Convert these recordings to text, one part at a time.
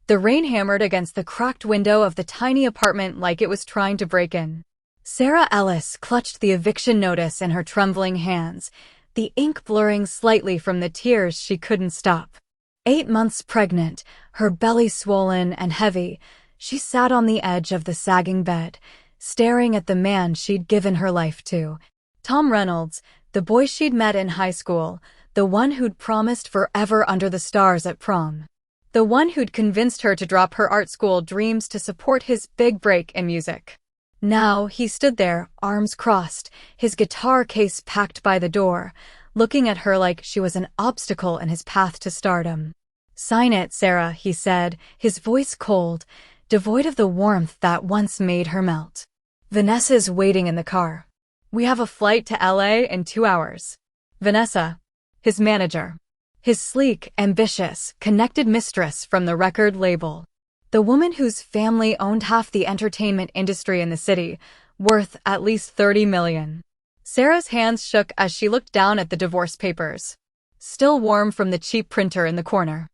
The rain hammered against the cracked window of the tiny apartment like it was trying to break in. Sarah Ellis clutched the eviction notice in her trembling hands, the ink blurring slightly from the tears she couldn't stop. 8 months pregnant, her belly swollen and heavy, she sat on the edge of the sagging bed, staring at the man she'd given her life to. Tom Reynolds, the boy she'd met in high school, the one who'd promised forever under the stars at prom. The one who'd convinced her to drop her art school dreams to support his big break in music. Now he stood there, arms crossed, his guitar case packed by the door, looking at her like she was an obstacle in his path to stardom. "Sign it, Sarah," he said, his voice cold, devoid of the warmth that once made her melt. "Vanessa's waiting in the car. We have a flight to LA in 2 hours. Vanessa," his manager. His sleek, ambitious, connected mistress from the record label. The woman whose family owned half the entertainment industry in the city, worth at least $30 million. Sarah's hands shook as she looked down at the divorce papers, still warm from the cheap printer in the corner.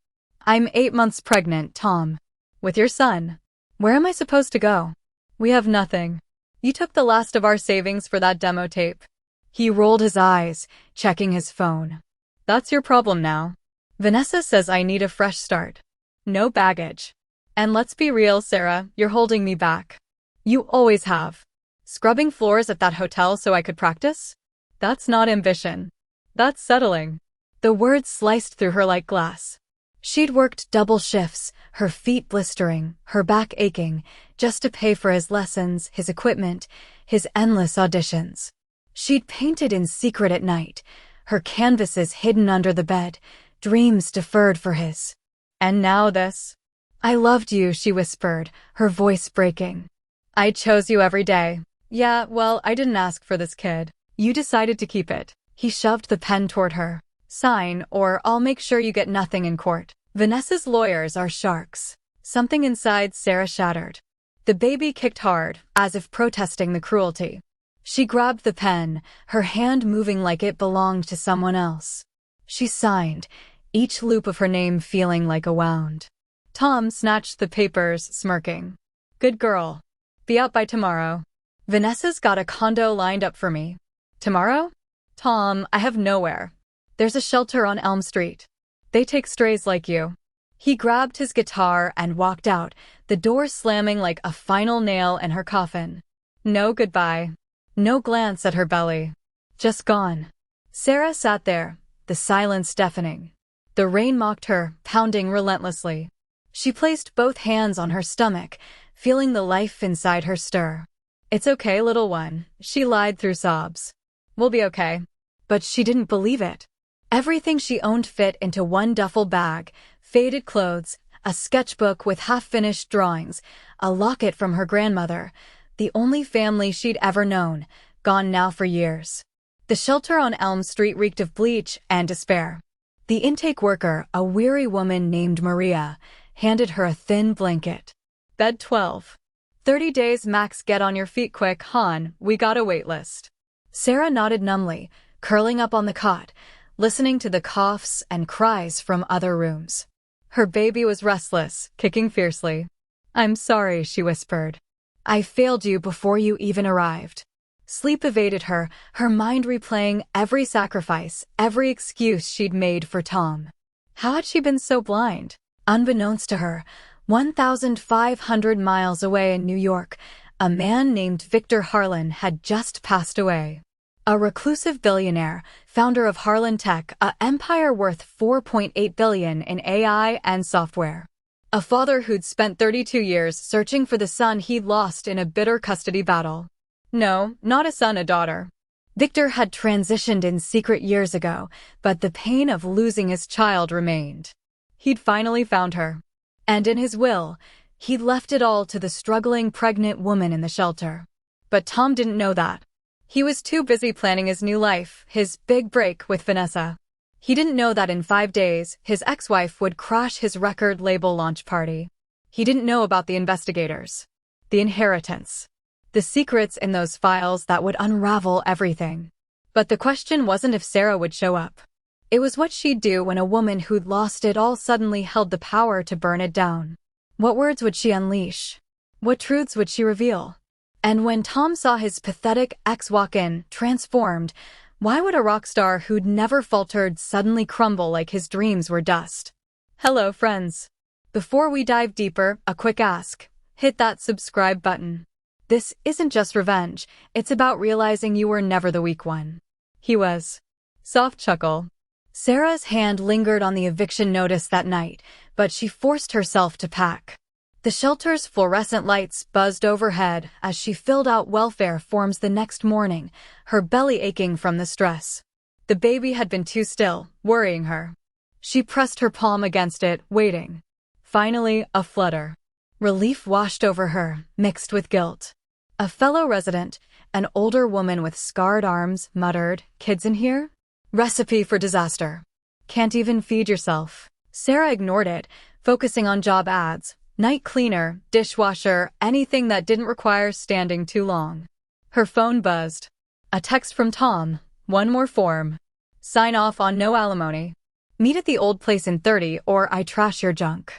"I'm 8 months pregnant, Tom. With your son. Where am I supposed to go? We have nothing. You took the last of our savings for that demo tape." He rolled his eyes, checking his phone. "That's your problem now. Vanessa says I need a fresh start. No baggage. And let's be real, Sarah, you're holding me back. You always have. Scrubbing floors at that hotel so I could practice? That's not ambition. That's settling." The words sliced through her like glass. She'd worked double shifts, her feet blistering, her back aching, just to pay for his lessons, his equipment, his endless auditions. She'd painted in secret at night, her canvases hidden under the bed, dreams deferred for his. And now this. "I loved you," she whispered, her voice breaking. "I chose you every day. Yeah, well, I didn't ask for this kid. You decided to keep it." He shoved the pen toward her. "Sign, or I'll make sure you get nothing in court. Vanessa's lawyers are sharks." Something inside Sarah shattered. The baby kicked hard, as if protesting the cruelty. She grabbed the pen, her hand moving like it belonged to someone else. She signed, each loop of her name feeling like a wound. Tom snatched the papers, smirking. "Good girl. Be out by tomorrow. Vanessa's got a condo lined up for me." "Tomorrow?" "Tom, I have nowhere. There's a shelter on Elm Street. They take strays like you." He grabbed his guitar and walked out, the door slamming like a final nail in her coffin. No goodbye. No glance at her belly. Just gone. Sarah sat there, the silence deafening. The rain mocked her, pounding relentlessly. She placed both hands on her stomach, feeling the life inside her stir. "It's okay, little one," she lied through sobs. "We'll be okay." But she didn't believe it. Everything she owned fit into one duffel bag: faded clothes, a sketchbook with half-finished drawings, a locket from her grandmother, the only family she'd ever known, gone now for years. The shelter on Elm Street reeked of bleach and despair. The intake worker, a weary woman named Maria, handed her a thin blanket. "Bed 12. 30 days max, get on your feet quick, hon, we got a wait list." Sarah nodded numbly, curling up on the cot, listening to the coughs and cries from other rooms. Her baby was restless, kicking fiercely. "I'm sorry," she whispered. "I failed you before you even arrived." Sleep evaded her, her mind replaying every sacrifice, every excuse she'd made for Tom. How had she been so blind? Unbeknownst to her, 1,500 miles away in New York, a man named Victor Harlan had just passed away. A reclusive billionaire, founder of Harlan Tech, an empire worth $4.8 billion in AI and software. A father who'd spent 32 years searching for the son he'd lost in a bitter custody battle. No, not a son, a daughter. Victor had transitioned in secret years ago, but the pain of losing his child remained. He'd finally found her. And in his will, he'd left it all to the struggling pregnant woman in the shelter. But Tom didn't know that. He was too busy planning his new life, his big break with Vanessa. He didn't know that in 5 days, his ex-wife would crash his record label launch party. He didn't know about the investigators, the inheritance, the secrets in those files that would unravel everything. But the question wasn't if Sarah would show up. It was what she'd do when a woman who'd lost it all suddenly held the power to burn it down. What words would she unleash? What truths would she reveal? And when Tom saw his pathetic ex walk in, transformed, why would a rock star who'd never faltered suddenly crumble like his dreams were dust? Hello, friends. Before we dive deeper, a quick ask. Hit that subscribe button. This isn't just revenge, it's about realizing you were never the weak one. He was. Soft chuckle. Sarah's hand lingered on the eviction notice that night, but she forced herself to pack. The shelter's fluorescent lights buzzed overhead as she filled out welfare forms the next morning, her belly aching from the stress. The baby had been too still, worrying her. She pressed her palm against it, waiting. Finally, a flutter. Relief washed over her, mixed with guilt. A fellow resident, an older woman with scarred arms, muttered, "Kids in here? Recipe for disaster. Can't even feed yourself." Sarah ignored it, focusing on job ads. Night cleaner, dishwasher, anything that didn't require standing too long. Her phone buzzed. A text from Tom. One more form. Sign off on no alimony. Meet at the old place in 30 or I trash your junk.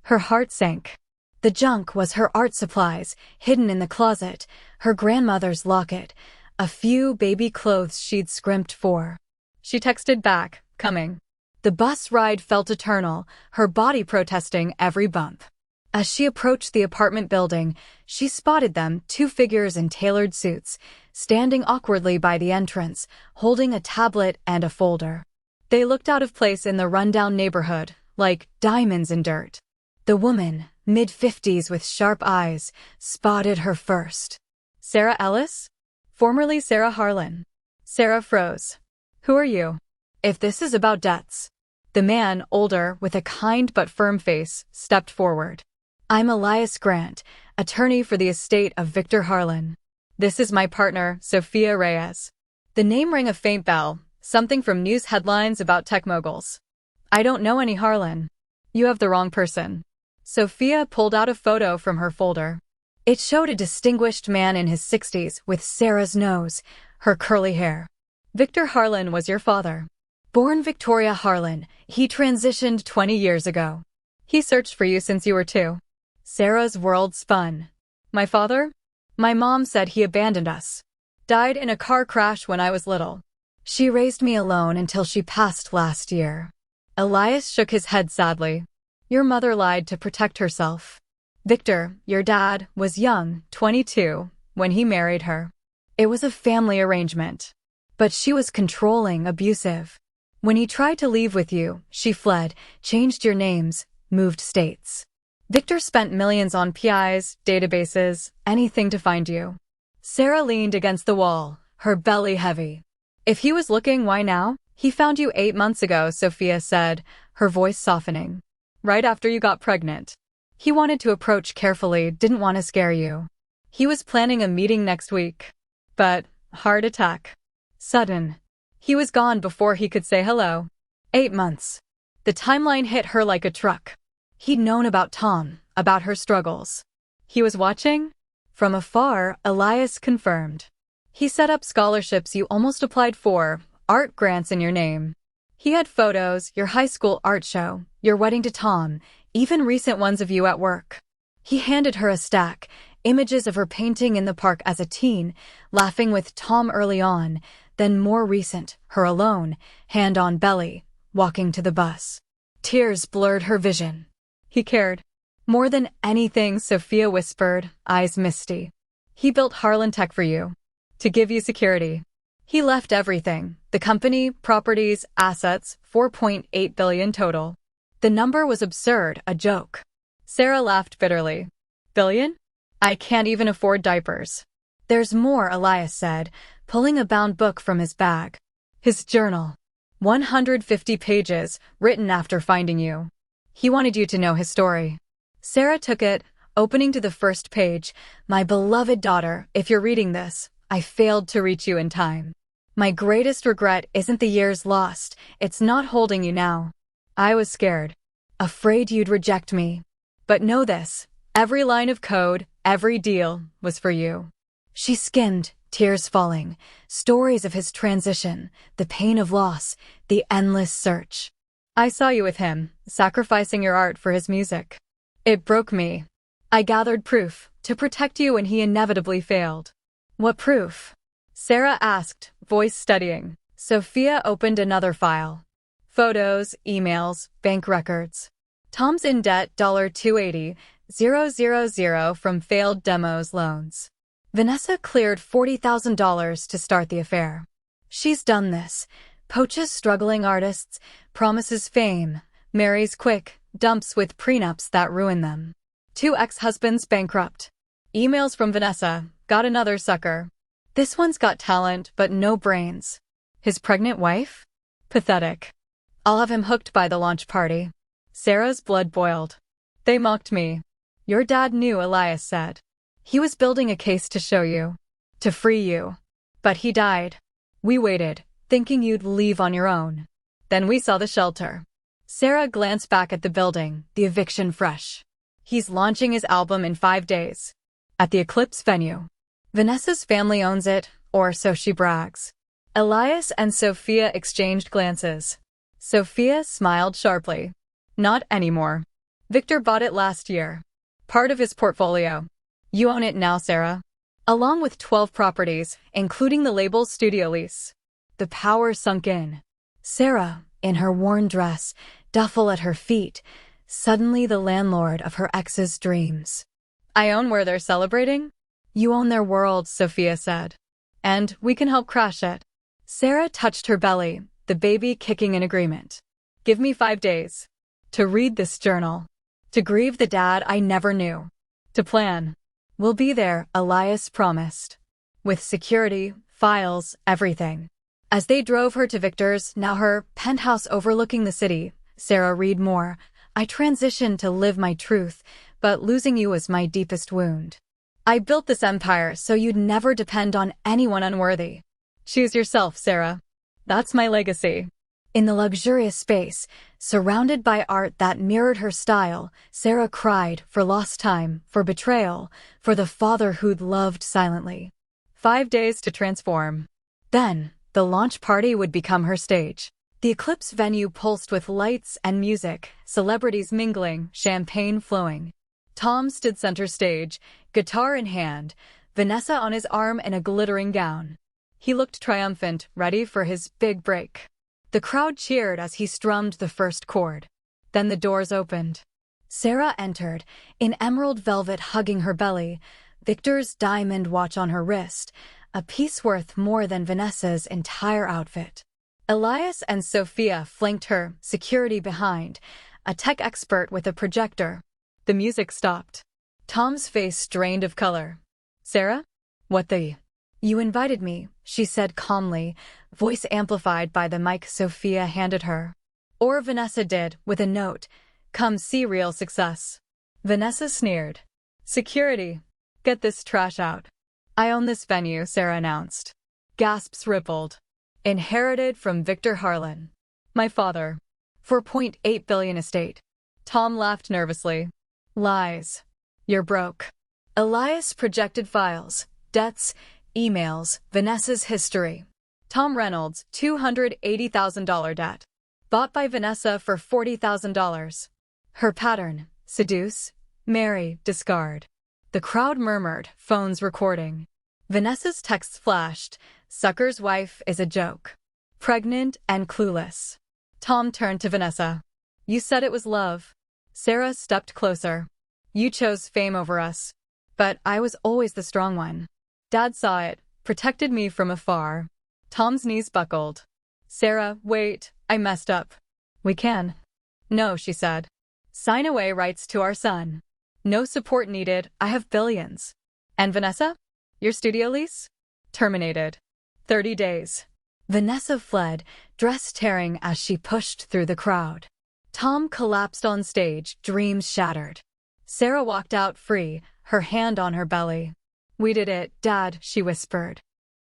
Her heart sank. The junk was her art supplies, hidden in the closet, her grandmother's locket, a few baby clothes she'd scrimped for. She texted back, coming. The bus ride felt eternal, her body protesting every bump. As she approached the apartment building, she spotted them, two figures in tailored suits, standing awkwardly by the entrance, holding a tablet and a folder. They looked out of place in the rundown neighborhood, like diamonds in dirt. The woman, mid-50s with sharp eyes, spotted her first. Sarah Ellis? Formerly Sarah Harlan. Sarah froze. Who are you? If this is about debts. The man, older, with a kind but firm face, stepped forward. I'm Elias Grant, attorney for the estate of Victor Harlan. This is my partner, Sophia Reyes. The name rang a faint bell, something from news headlines about tech moguls. I don't know any Harlan. You have the wrong person. Sophia pulled out a photo from her folder. It showed a distinguished man in his 60s with Sarah's nose, her curly hair. Victor Harlan was your father. Born Victoria Harlan, he transitioned 20 years ago. He searched for you since you were 2. Sarah's world spun. My father? My mom said he abandoned us. Died in a car crash when I was little. She raised me alone until she passed last year. Elias shook his head sadly. Your mother lied to protect herself. Victor, your dad, was young, 22, when he married her. It was a family arrangement. But she was controlling, abusive. When he tried to leave with you, she fled, changed your names, moved states. Victor spent millions on PIs, databases, anything to find you. Sarah leaned against the wall, her belly heavy. If he was looking, why now? He found you 8 months ago, Sophia said, her voice softening. Right after you got pregnant. He wanted to approach carefully, didn't want to scare you. He was planning a meeting next week. But, heart attack. Sudden. He was gone before he could say hello. 8 months. The timeline hit her like a truck. He'd known about Tom, about her struggles. He was watching? From afar, Elias confirmed. He set up scholarships you almost applied for, art grants in your name. He had photos, your high school art show, your wedding to Tom, even recent ones of you at work. He handed her a stack, images of her painting in the park as a teen, laughing with Tom early on, then more recent, her alone, hand on belly, walking to the bus. Tears blurred her vision. He cared. More than anything, Sophia whispered, eyes misty. He built Harlan Tech for you. To give you security. He left everything. The company, properties, assets, $4.8 billion total. The number was absurd, a joke. Sarah laughed bitterly. Billion? I can't even afford diapers. There's more, Elias said, pulling a bound book from his bag. His journal. 150 pages, written after finding you. He wanted you to know his story. Sarah took it, opening to the first page. My beloved daughter, if you're reading this, I failed to reach you in time. My greatest regret isn't the years lost, it's not holding you now. I was scared. Afraid you'd reject me. But know this, every line of code, every deal, was for you. She skimmed, tears falling, stories of his transition, the pain of loss, the endless search. I saw you with him, sacrificing your art for his music. It broke me. I gathered proof to protect you when he inevitably failed. What proof? Sarah asked, voice steadying. Sophia opened another file. Photos, emails, bank records. Tom's in debt $280,000 from failed demos loans. Vanessa cleared $40,000 to start the affair. She's done this. Poaches struggling artists, promises fame, marries quick, dumps with prenups that ruin them. 2 ex-husbands bankrupt. Emails from Vanessa, got another sucker. This one's got talent but no brains. His pregnant wife? Pathetic. I'll have him hooked by the launch party. Sarah's blood boiled. They mocked me. Your dad knew, Elias said. He was building a case to show you. To free you. But he died. We waited, thinking you'd leave on your own. Then we saw the shelter. Sarah glanced back at the building, the eviction fresh. He's launching his album in 5 days. At the Eclipse venue. Vanessa's family owns it, or so she brags. Elias and Sophia exchanged glances. Sophia smiled sharply. Not anymore. Victor bought it last year. Part of his portfolio. You own it now, Sarah. Along with 12 properties, including the label's studio lease. The power sunk in. Sarah, in her worn dress, duffel at her feet, suddenly the landlord of her ex's dreams. I own where they're celebrating? You own their world, Sophia said. And we can help crash it. Sarah touched her belly, the baby kicking in agreement. Give me 5 days. To read this journal. To grieve the dad I never knew. To plan. We'll be there, Elias promised. With security, files, everything. As they drove her to Victor's, now her, penthouse overlooking the city, Sarah read more. I transitioned to live my truth, but losing you was my deepest wound. I built this empire so you'd never depend on anyone unworthy. Choose yourself, Sarah. That's my legacy. In the luxurious space, surrounded by art that mirrored her style, Sarah cried for lost time, for betrayal, for the father who'd loved silently. 5 days to transform. Then, the launch party would become her stage. The Eclipse venue pulsed with lights and music, celebrities mingling, champagne flowing. Tom stood center stage, guitar in hand, Vanessa on his arm in a glittering gown. He looked triumphant, ready for his big break. The crowd cheered as he strummed the first chord. Then the doors opened. Sarah entered, in emerald velvet hugging her belly, Victor's diamond watch on her wrist, a piece worth more than Vanessa's entire outfit. Elias and Sophia flanked her, security behind, a tech expert with a projector. The music stopped. Tom's face drained of color. Sarah? What the? You invited me, she said calmly, voice amplified by the mic Sophia handed her. Or Vanessa did, with a note. Come see real success. Vanessa sneered. Security. Get this trash out. I own this venue, Sarah announced. Gasps rippled. Inherited from Victor Harlan. My father. $4.8 billion estate. Tom laughed nervously. Lies. You're broke. Elias projected files, debts, emails, Vanessa's history. Tom Reynolds, $280,000 debt. Bought by Vanessa for $40,000. Her pattern, seduce, marry, discard. The crowd murmured, phones recording. Vanessa's texts flashed, sucker's wife is a joke. Pregnant and clueless. Tom turned to Vanessa. You said it was love. Sarah stepped closer. You chose fame over us. But I was always the strong one. Dad saw it, protected me from afar. Tom's knees buckled. Sarah, wait, I messed up. We can. No, she said. Sign away rights to our son. No support needed, I have billions. And Vanessa? Your studio lease? Terminated. 30 days. Vanessa fled, dress tearing as she pushed through the crowd. Tom collapsed on stage, dreams shattered. Sarah walked out free, her hand on her belly. We did it, Dad, she whispered.